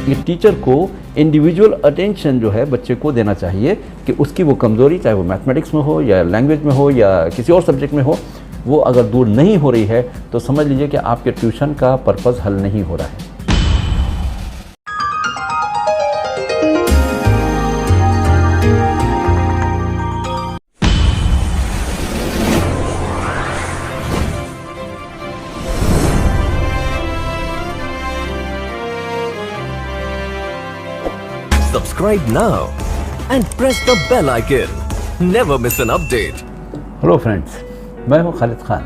ये टीचर को individual attention जो है बच्चे को देना चाहिए कि उसकी वो कमज़ोरी, चाहे वो मैथमेटिक्स में हो या लैंग्वेज में हो या किसी और सब्जेक्ट में हो, वो अगर दूर नहीं हो रही है तो समझ लीजिए कि आपके ट्यूशन का पर्पज़ हल नहीं हो रहा है। Subscribe now and press the bell icon. Never miss an update. Hello friends, मैं हूं खालिद खान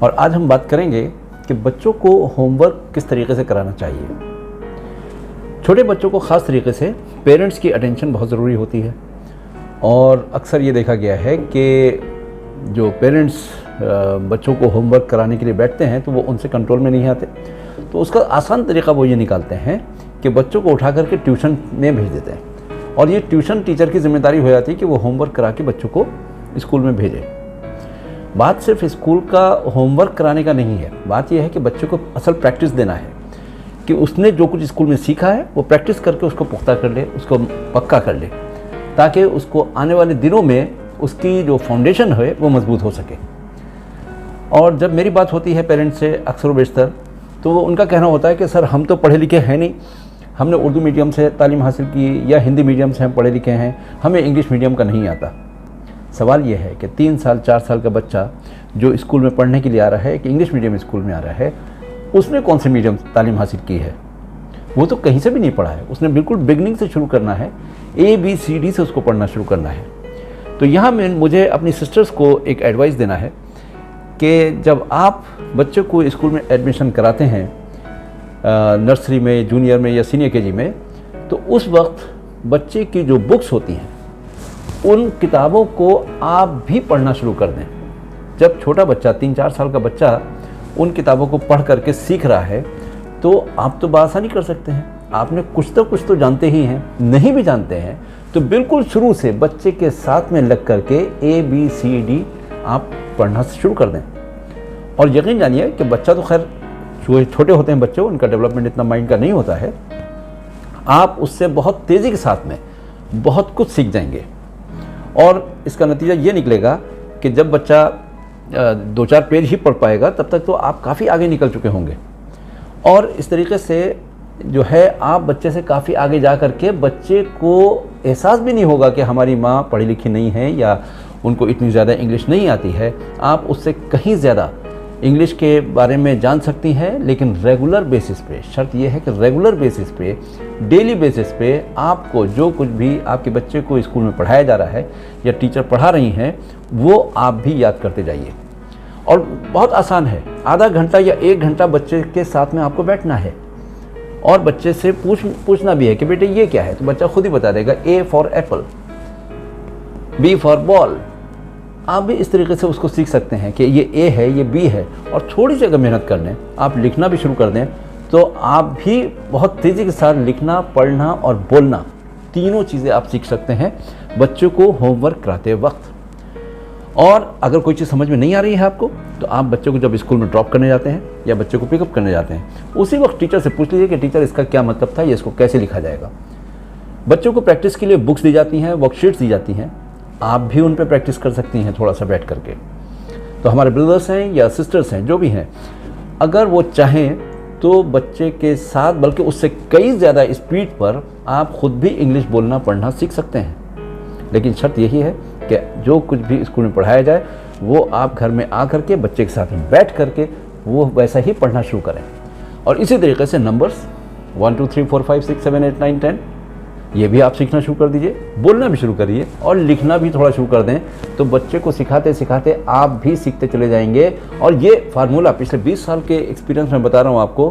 और आज हम बात करेंगे कि बच्चों को होमवर्क किस तरीके से कराना चाहिए। छोटे बच्चों को ख़ास तरीके से पेरेंट्स की अटेंशन बहुत ज़रूरी होती है और अक्सर ये देखा गया है कि जो पेरेंट्स बच्चों को होमवर्क कराने के लिए बैठते हैं तो वो उनसे कंट्रोल में नहीं आते। तो उसका आसान तरीका वो ये निकालते हैं कि बच्चों को उठा करके ट्यूशन में भेज देते हैं और ये ट्यूशन टीचर की जिम्मेदारी हो जाती है कि वो होमवर्क करा के बच्चों को स्कूल में भेजे। बात सिर्फ स्कूल का होमवर्क कराने का नहीं है, बात यह है कि बच्चों को असल प्रैक्टिस देना है कि उसने जो कुछ स्कूल में सीखा है वो प्रैक्टिस करके उसको पुख्ता कर ले, उसको पक्का कर ले, ताकि उसको आने वाले दिनों में उसकी जो फाउंडेशन है वो मजबूत हो सके। और जब मेरी बात होती है पेरेंट्स से अक्सर व बेशतर, तो उनका कहना होता है कि सर हम तो पढ़े लिखे हैं नहीं, हमने उर्दू मीडियम से तालीम हासिल की या हिंदी मीडियम से हम पढ़े लिखे हैं, हमें इंग्लिश मीडियम का नहीं आता। सवाल यह है कि 3 साल 4 साल का बच्चा जो स्कूल में पढ़ने के लिए आ रहा है, कि इंग्लिश मीडियम स्कूल में आ रहा है, उसने कौन से मीडियम तालीम हासिल की है? वो तो कहीं से भी नहीं पढ़ा है, उसने बिल्कुल बिगनिंग से शुरू करना है, ABCD से उसको पढ़ना शुरू करना है। तो यहाँ मुझे अपनी सिस्टर्स को एक एडवाइस देना है कि जब आप बच्चों को स्कूल में एडमिशन कराते हैं, नर्सरी में, जूनियर में या सीनियर KG में, तो उस वक्त बच्चे की जो बुक्स होती हैं उन किताबों को आप भी पढ़ना शुरू कर दें। जब छोटा बच्चा 3-4 साल का बच्चा उन किताबों को पढ़ करके सीख रहा है तो आप तो बआसानी कर सकते हैं, आपने कुछ तो जानते ही हैं। नहीं भी जानते हैं तो बिल्कुल शुरू से बच्चे के साथ में लग करके ABCD आप पढ़ना शुरू कर दें। और यकीन जानिए कि बच्चा तो खैर छोटे होते हैं बच्चे, उनका डेवलपमेंट इतना माइंड का नहीं होता है, आप उससे बहुत तेज़ी के साथ में बहुत कुछ सीख जाएंगे। और इसका नतीजा ये निकलेगा कि जब बच्चा 2-4 पेज ही पढ़ पाएगा तब तक तो आप काफ़ी आगे निकल चुके होंगे। और इस तरीके से जो है आप बच्चे से काफ़ी आगे जा कर के बच्चे को एहसास भी नहीं होगा कि हमारी माँ पढ़ी लिखी नहीं है या उनको इतनी ज़्यादा इंग्लिश नहीं आती है। आप उससे कहीं ज़्यादा इंग्लिश के बारे में जान सकती हैं, लेकिन रेगुलर बेसिस पे, शर्त यह है कि रेगुलर बेसिस पे, डेली बेसिस पे आपको जो कुछ भी आपके बच्चे को स्कूल में पढ़ाया जा रहा है या टीचर पढ़ा रही हैं वो आप भी याद करते जाइए। और बहुत आसान है, आधा घंटा या 1 घंटा बच्चे के साथ में आपको बैठना है और बच्चे से पूछना भी है कि बेटे ये क्या है, तो बच्चा खुद ही बता देगा। A for Apple, B for ball. आप भी इस तरीके से उसको सीख सकते हैं कि ये A है, ये B है। और थोड़ी सी अगर मेहनत कर लें, आप लिखना भी शुरू कर दें, तो आप भी बहुत तेज़ी के साथ लिखना, पढ़ना और बोलना, तीनों चीज़ें आप सीख सकते हैं बच्चों को होमवर्क कराते वक्त। और अगर कोई चीज़ समझ में नहीं आ रही है आपको, तो आप बच्चों को जब स्कूल में ड्रॉप करने जाते हैं या बच्चे को पिकअप करने जाते हैं, उसी वक्त टीचर से पूछ लीजिए कि टीचर इसका क्या मतलब था, ये इसको कैसे लिखा जाएगा। बच्चों को प्रैक्टिस के लिए बुक्स दी जाती हैं, वर्कशीट्स दी जाती हैं, आप भी उन पर प्रैक्टिस कर सकती हैं थोड़ा सा बैठ करके। तो हमारे ब्रदर्स हैं या सिस्टर्स हैं, जो भी हैं, अगर वो चाहें तो बच्चे के साथ, बल्कि उससे कई ज़्यादा स्पीड पर आप खुद भी इंग्लिश बोलना पढ़ना सीख सकते हैं। लेकिन शर्त यही है कि जो कुछ भी स्कूल में पढ़ाया जाए वो आप घर में आ करके बच्चे के साथ में बैठ करके वो वैसा ही पढ़ना शुरू करें। और इसी तरीके से नंबर्स 1 2 3 4 5 6 7 8 9 10 ये भी आप सीखना शुरू कर दीजिए, बोलना भी शुरू करिए और लिखना भी थोड़ा शुरू कर दें। तो बच्चे को सिखाते सिखाते आप भी सीखते चले जाएंगे। और ये फार्मूला पिछले 20 साल के एक्सपीरियंस में बता रहा हूँ आपको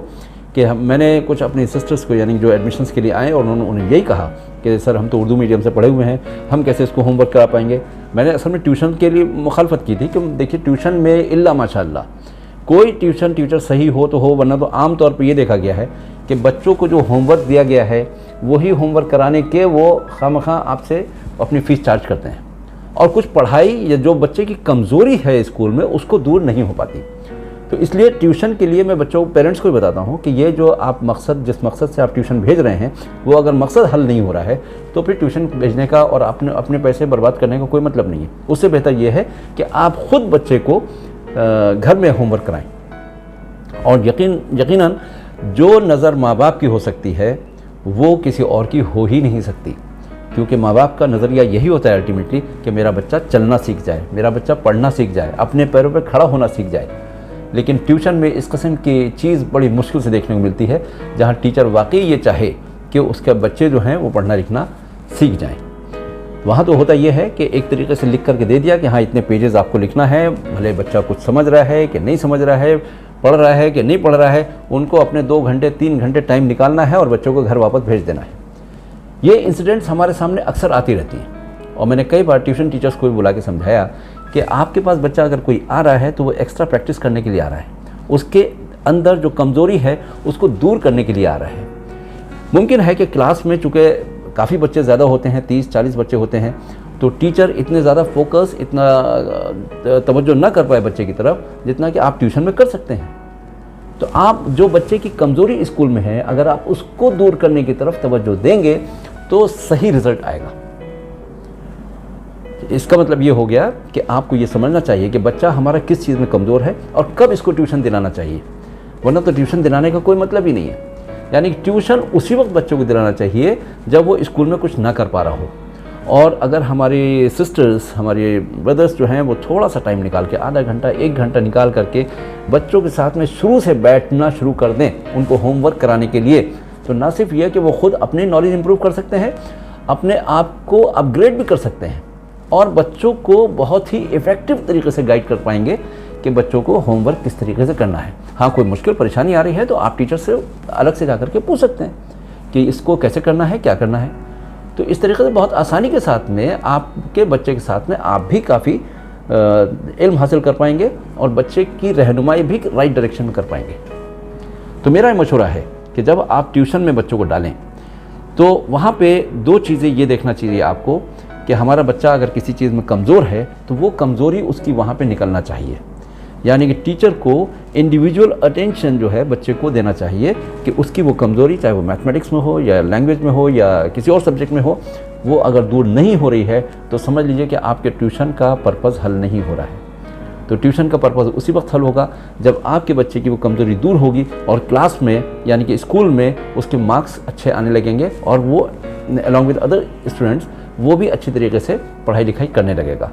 कि मैंने कुछ अपनी सिस्टर्स को, यानी जो एडमिशन्स के लिए आए, और उन्होंने यही कहा कि सर हम तो उर्दू मीडियम से पढ़े हुए हैं, हम कैसे इसको होमवर्क करा पाएंगे। मैंने असल में ट्यूशन के लिए मुखालफत की थी कि देखिए ट्यूशन में इल्ला माशाअल्लाह कोई ट्यूशन टीचर सही हो तो हो, वरना तो आम तौर पे ये देखा गया है कि बच्चों को जो होमवर्क दिया गया है वही होमवर्क कराने के वो खामखा आपसे अपनी फ़ीस चार्ज करते हैं, और कुछ पढ़ाई या जो बच्चे की कमज़ोरी है स्कूल में उसको दूर नहीं हो पाती। तो इसलिए ट्यूशन के लिए मैं बच्चों पेरेंट्स को भी बताता हूँ कि ये जो आप मकसद, जिस मकसद से आप ट्यूशन भेज रहे हैं, वो अगर मकसद हल नहीं हो रहा है तो फिर ट्यूशन भेजने का और अपने पैसे बर्बाद करने का कोई मतलब नहीं है। उससे बेहतर ये है कि आप खुद बच्चे को घर में होमवर्क कराएं। और यकीनन जो नज़र माँ बाप की हो सकती है वो किसी और की हो ही नहीं सकती, क्योंकि माँ बाप का नज़रिया यही होता है अल्टीमेटली कि मेरा बच्चा चलना सीख जाए, मेरा बच्चा पढ़ना सीख जाए, अपने पैरों पर खड़ा होना सीख जाए। लेकिन ट्यूशन में इस किस्म की चीज़ बड़ी मुश्किल से देखने को मिलती है, जहाँ टीचर वाकई ये चाहे कि उसके बच्चे जो हैं वो पढ़ना लिखना सीख जाएं। वहाँ तो होता ये है कि एक तरीके से लिख करके दे दिया कि हाँ इतने पेजेस आपको लिखना है, भले बच्चा कुछ समझ रहा है कि नहीं समझ रहा है, पढ़ रहा है कि नहीं पढ़ रहा है, उनको अपने 2 घंटे 3 घंटे टाइम निकालना है और बच्चों को घर वापस भेज देना है। ये इंसिडेंट्स हमारे सामने अक्सर आती रहती हैं और मैंने कई बार ट्यूशन टीचर्स को भी बुला के समझाया कि आपके पास बच्चा अगर कोई आ रहा है तो वो एक्स्ट्रा प्रैक्टिस करने के लिए आ रहा है, उसके अंदर जो कमज़ोरी है उसको दूर करने के लिए आ रहा है। मुमकिन है कि क्लास में चूँकि काफ़ी बच्चे ज़्यादा होते हैं, 30-40 बच्चे होते हैं, तो टीचर इतने ज़्यादा फोकस, इतना तवज्जो ना कर पाए बच्चे की तरफ जितना कि आप ट्यूशन में कर सकते हैं। तो आप जो बच्चे की कमज़ोरी स्कूल में है, अगर आप उसको दूर करने की तरफ तवज्जो देंगे तो सही रिजल्ट आएगा। इसका मतलब ये हो गया कि आपको ये समझना चाहिए कि बच्चा हमारा किस चीज़ में कमज़ोर है और कब इसको ट्यूशन दिलाना चाहिए, वरना तो ट्यूशन दिलाने का कोई मतलब ही नहीं है। यानी ट्यूशन उसी वक्त बच्चों को दिलाना चाहिए जब वो स्कूल में कुछ ना कर पा रहा हो। और अगर हमारी सिस्टर्स, हमारे ब्रदर्स जो हैं वो थोड़ा सा टाइम निकाल के, आधा घंटा 1 घंटा निकाल करके बच्चों के साथ में शुरू से बैठना शुरू कर दें उनको होमवर्क कराने के लिए, तो ना सिर्फ ये कि वो खुद अपनी नॉलेज इंप्रूव कर सकते हैं, अपने आप को अपग्रेड भी कर सकते हैं और बच्चों को बहुत ही इफ़ेक्टिव तरीके से गाइड कर पाएंगे कि बच्चों को होमवर्क किस तरीके से करना है। हाँ, कोई मुश्किल परेशानी आ रही है तो आप टीचर से अलग से जा कर के पूछ सकते हैं कि इसको कैसे करना है, क्या करना है। तो इस तरीके से बहुत आसानी के साथ में आपके बच्चे के साथ में आप भी काफ़ी इल्म हासिल कर पाएंगे और बच्चे की रहनुमाई भी राइट डायरेक्शन में कर पाएंगे। तो मेरा मशवरा है कि जब आप ट्यूशन में बच्चों को डालें तो वहाँ पे 2 चीज़ें ये देखना चाहिए आपको कि हमारा बच्चा अगर किसी चीज़ में कमज़ोर है तो वो कमज़ोरी उसकी वहाँ पे निकलना चाहिए। यानी कि टीचर को इंडिविजुअल अटेंशन जो है बच्चे को देना चाहिए कि उसकी वो कमज़ोरी, चाहे वो मैथमेटिक्स में हो या लैंग्वेज में हो या किसी और सब्जेक्ट में हो, वो अगर दूर नहीं हो रही है तो समझ लीजिए कि आपके ट्यूशन का पर्पज़ हल नहीं हो रहा है। तो ट्यूशन का पर्पज़ उसी वक्त हल होगा जब आपके बच्चे की वो कमज़ोरी दूर होगी और क्लास में यानी कि स्कूल में उसके मार्क्स अच्छे आने लगेंगे और वो अलॉन्ग विद अदर स्टूडेंट्स वो भी अच्छी तरीके से पढ़ाई लिखाई करने लगेगा।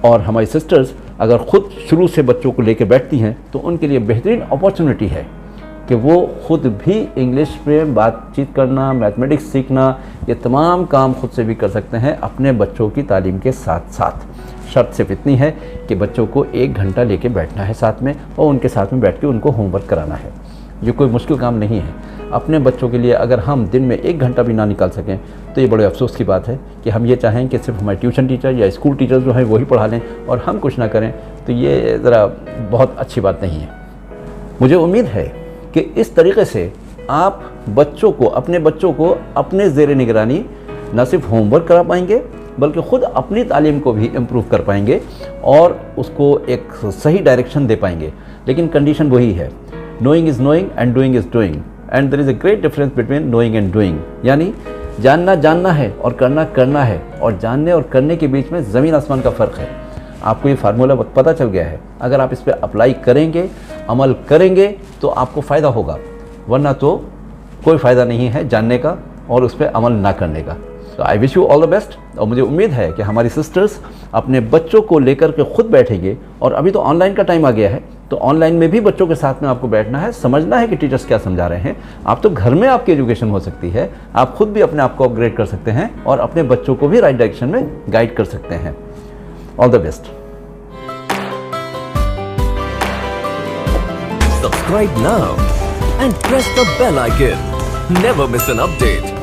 और हमारी सिस्टर्स अगर ख़ुद शुरू से बच्चों को लेकर बैठती हैं तो उनके लिए बेहतरीन अपॉर्चुनिटी है कि वो ख़ुद भी इंग्लिश में बातचीत करना, मैथमेटिक्स सीखना, ये तमाम काम खुद से भी कर सकते हैं अपने बच्चों की तालीम के साथ साथ। शर्त सिर्फ इतनी है कि बच्चों को 1 घंटा लेके बैठना है साथ में और उनके साथ में बैठ के उनको होमवर्क कराना है। ये कोई मुश्किल काम नहीं है। अपने बच्चों के लिए अगर हम दिन में 1 घंटा भी ना निकाल सकें तो ये बड़े अफसोस की बात है कि हम ये चाहें कि सिर्फ हमारे ट्यूशन टीचर या स्कूल टीचर्स जो हैं वही पढ़ा लें और हम कुछ ना करें, तो ये ज़रा बहुत अच्छी बात नहीं है। मुझे उम्मीद है कि इस तरीके से आप बच्चों को, अपने बच्चों को अपने ज़ेरे निगरानी न सिर्फ होमवर्क करा पाएंगे बल्कि ख़ुद अपनी तालीम को भी इम्प्रूव कर पाएंगे और उसको एक सही डायरेक्शन दे पाएंगे। लेकिन कंडीशन वही है, knowing is knowing and doing is doing and there is a great difference between knowing and doing. यानी जानना जानना है और करना करना है, और जानने और करने के बीच में ज़मीन आसमान का फ़र्क है। आपको ये फार्मूला पता चल गया है। अगर आप इस पर अप्लाई करेंगे, अमल करेंगे तो आपको फ़ायदा होगा, वरना तो कोई फ़ायदा नहीं है जानने का और उस पर अमल ना करने का। तो I wish you all the best. और मुझे उम्मीद है कि हमारी सिस्टर्स अपने बच्चों को लेकर के खुद बैठेंगे। और अभी तो ऑनलाइन का टाइम आ गया है, तो ऑनलाइन में भी बच्चों के साथ में आपको बैठना है, समझना है कि टीचर्स क्या समझा रहे हैं। आप तो घर में आपकी एजुकेशन हो सकती है, आप खुद भी अपने आप को अपग्रेड कर सकते हैं और अपने बच्चों को भी राइट डायरेक्शन में गाइड कर सकते हैं। All the best. Subscribe now and press the bell icon. Never miss an update.